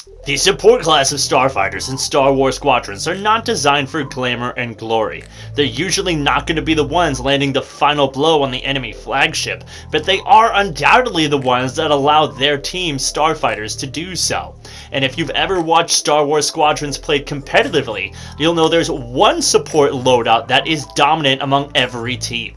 The support class of starfighters in Star Wars Squadrons are not designed for glamour and glory. They're usually not going to be the ones landing the final blow on the enemy flagship, but they are undoubtedly the ones that allow their team starfighters to do so. And if you've ever watched Star Wars Squadrons played competitively, you'll know there's one support loadout that is dominant among every team.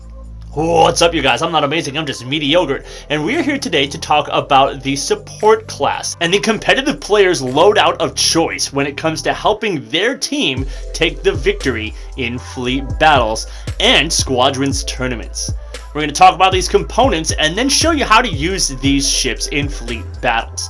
What's up, you guys? I'm not amazing, I'm just mediocre, and we're here today to talk about the support class and the competitive player's loadout of choice when it comes to helping their team take the victory in fleet battles and squadrons tournaments. We're going to talk about these components and then show you how to use these ships in fleet battles.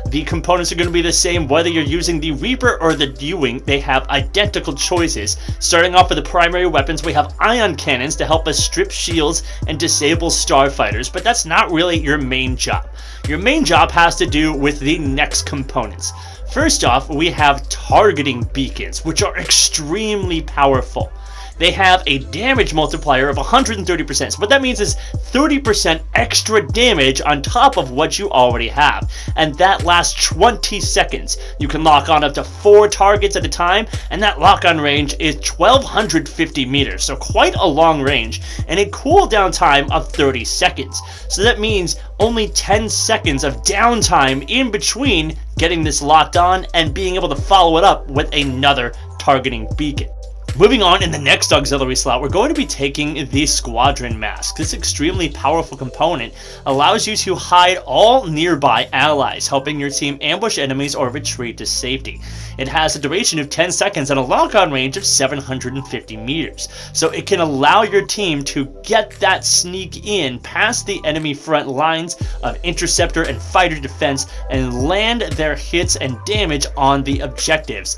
The components are going to be the same whether you're using the Reaper or the U-Wing. They have identical choices. Starting off with the primary weapons, we have ion cannons to help us strip shields and disable starfighters, but that's not really your main job. Your main job has to do with the next components. First off, we have targeting beacons, which are extremely powerful. They have a damage multiplier of 130%. So what that means is 30% extra damage on top of what you already have. And that lasts 20 seconds. You can lock on up to 4 targets at a time, and that lock-on range is 1,250 meters. So quite a long range, and a cooldown time of 30 seconds. So that means only 10 seconds of downtime in between getting this locked on and being able to follow it up with another targeting beacon. Moving on, in the next auxiliary slot, we're going to be taking the Squadron Mask. This extremely powerful component allows you to hide all nearby allies, helping your team ambush enemies or retreat to safety. It has a duration of 10 seconds and a lock-on range of 750 meters, so it can allow your team to get that sneak in past the enemy front lines of interceptor and fighter defense and land their hits and damage on the objectives.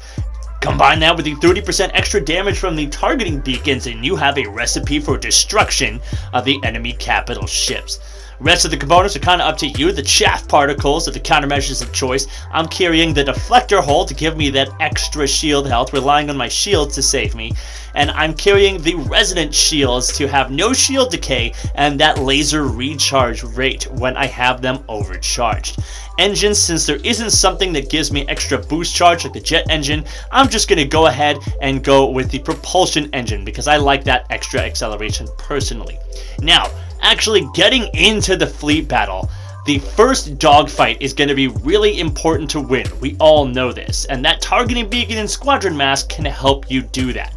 Combine that with the 30% extra damage from the targeting beacons and you have a recipe for destruction of the enemy capital ships. Rest of the components are kind of up to you. The chaff particles are the countermeasures of choice. I'm carrying the deflector hull to give me that extra shield health, relying on my shields to save me. And I'm carrying the resonant shields to have no shield decay and that laser recharge rate when I have them overcharged. Engines, since there isn't something that gives me extra boost charge like the jet engine, I'm just going to go ahead and go with the propulsion engine because I like that extra acceleration personally. Now, actually getting into the fleet battle, the first dogfight is going to be really important to win. We all know this, and that targeting beacon and Squadron Mask can help you do that.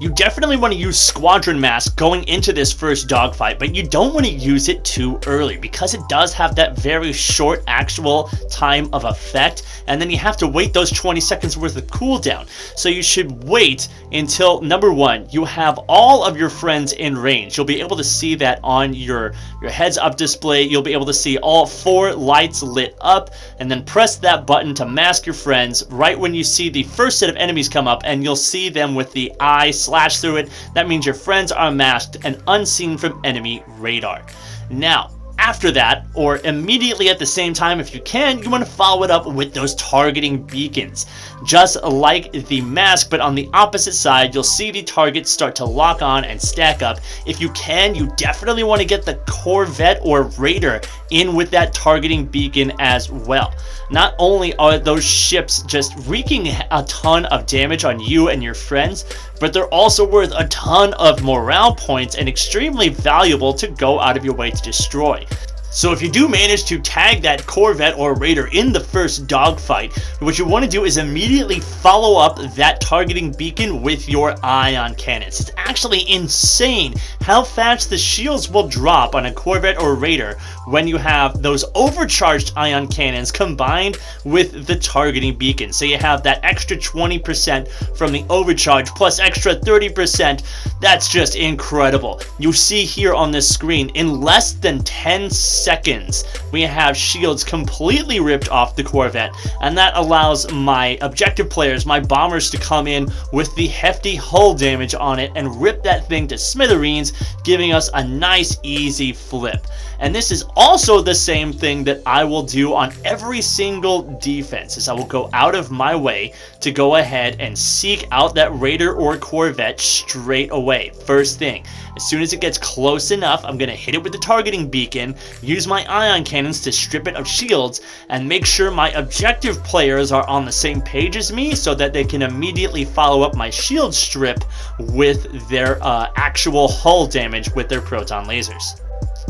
You definitely want to use Squadron Mask going into this first dogfight, but you don't want to use it too early because it does have that very short actual time of effect, and then you have to wait those 20 seconds worth of cooldown. So you should wait until, number one, you have all of your friends in range. You'll be able to see that on your heads up display. You'll be able to see all 4 lights lit up, and then press that button to mask your friends right when you see the first set of enemies come up, and you'll see them with the eye slash through it. That means your friends are masked and unseen from enemy radar. Now, after that, or immediately at the same time if you can, you want to follow it up with those targeting beacons. Just like the mask, but on the opposite side, you'll see the targets start to lock on and stack up. If you can, you definitely want to get the Corvette or Raider in with that targeting beacon as well. Not only are those ships just wreaking a ton of damage on you and your friends, but they're also worth a ton of morale points and extremely valuable to go out of your way to destroy. So if you do manage to tag that Corvette or Raider in the first dogfight, what you want to do is immediately follow up that targeting beacon with your ion cannons. It's actually insane how fast the shields will drop on a Corvette or Raider when you have those overcharged ion cannons combined with the targeting beacon. So you have that extra 20% from the overcharge plus extra 30%. That's just incredible. You see here on this screen, in less than 10 seconds, we have shields completely ripped off the Corvette, and that allows my objective players, my bombers, to come in with the hefty hull damage on it and rip that thing to smithereens, giving us a nice easy flip. And this is also the same thing that I will do on every single defense, is I will go out of my way to go ahead and seek out that Raider or Corvette straight away. First thing, as soon as it gets close enough, I'm going to hit it with the targeting beacon, use my ion cannons to strip it of shields, and make sure my objective players are on the same page as me so that they can immediately follow up my shield strip with their actual hull damage with their proton lasers.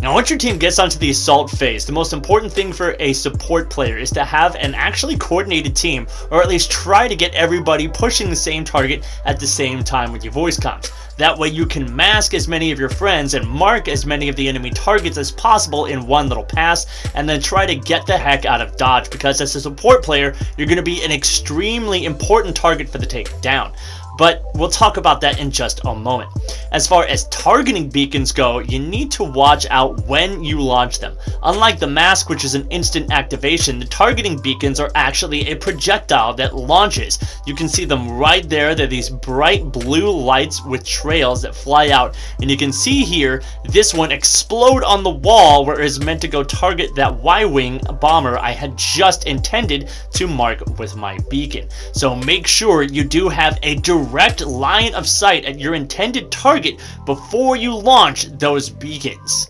Now, once your team gets onto the assault phase, the most important thing for a support player is to have an actually coordinated team, or at least try to get everybody pushing the same target at the same time with your voice comms. That way you can mask as many of your friends and mark as many of the enemy targets as possible in one little pass, and then try to get the heck out of dodge, because as a support player, you're going to be an extremely important target for the takedown. But we'll talk about that in just a moment. As far as targeting beacons go, you need to watch out when you launch them. Unlike the mask, which is an instant activation, the targeting beacons are actually a projectile that launches. You can see them right there. They're these bright blue lights with trails that fly out. And you can see here, this one explode on the wall where it is meant to go target that Y-wing bomber I had just intended to mark with my beacon. So make sure you do have a direct line of sight at your intended target before you launch those beacons.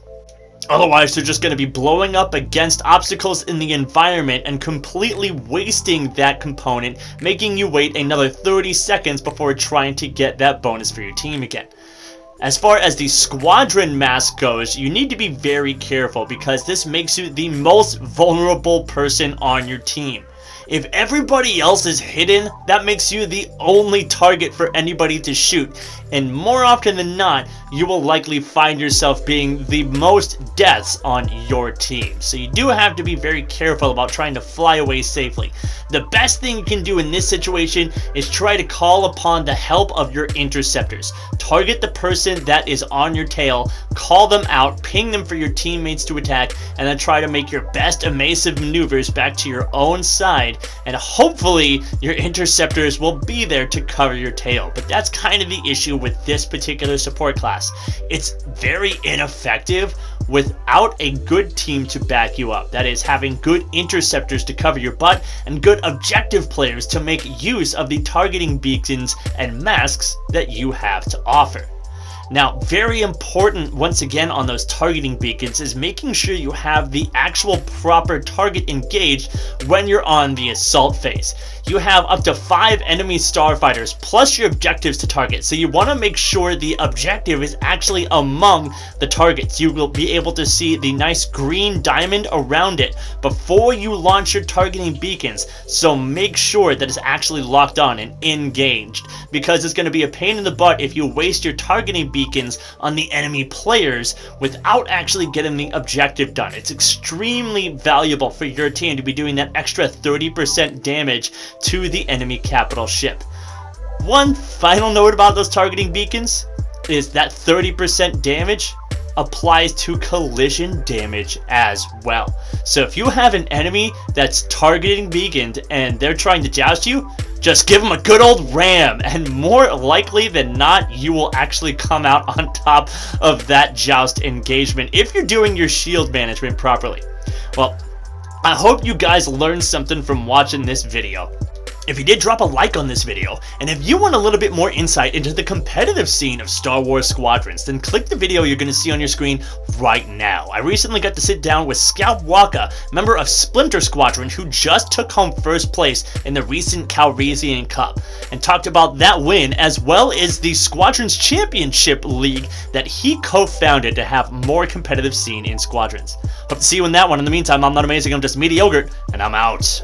Otherwise, they're just going to be blowing up against obstacles in the environment and completely wasting that component, making you wait another 30 seconds before trying to get that bonus for your team again. As far as the Squadron mask goes, you need to be very careful, because this makes you the most vulnerable person on your team. If everybody else is hidden, that makes you the only target for anybody to shoot, and more often than not, you will likely find yourself being the most deaths on your team. So you do have to be very careful about trying to fly away safely. The best thing you can do in this situation is try to call upon the help of your interceptors. Target the person that is on your tail, call them out, ping them for your teammates to attack, and then try to make your best evasive maneuvers back to your own side, and hopefully your interceptors will be there to cover your tail. But that's kind of the issue with this particular support class. It's very ineffective without a good team to back you up. That is, having good interceptors to cover your butt and good objective players to make use of the targeting beacons and masks that you have to offer. Now, very important once again on those targeting beacons is making sure you have the actual proper target engaged when you're on the assault phase. You have up to 5 enemy starfighters plus your objectives to target, so you want to make sure the objective is actually among the targets. You will be able to see the nice green diamond around it before you launch your targeting beacons, so make sure that it's actually locked on and engaged, because it's going to be a pain in the butt if you waste your targeting beacons on the enemy players without actually getting the objective done. It's extremely valuable for your team to be doing that extra 30% damage to the enemy capital ship. One final note about those targeting beacons is that 30% damage applies to collision damage as well. So if you have an enemy that's targeting beaconed and they're trying to joust you, just give them a good old ram, and more likely than not, you will actually come out on top of that joust engagement if you're doing your shield management properly. Well, I hope you guys learned something from watching this video. If you did, drop a like on this video, and if you want a little bit more insight into the competitive scene of Star Wars Squadrons, then click the video you're going to see on your screen right now. I recently got to sit down with Scout Waka, member of Splinter Squadron, who just took home first place in the recent Calrissian Cup, and talked about that win as well as the Squadrons Championship League that he co-founded to have more competitive scene in Squadrons. Hope to see you in that one. In the meantime, I'm not amazing, I'm just mediocre, and I'm out.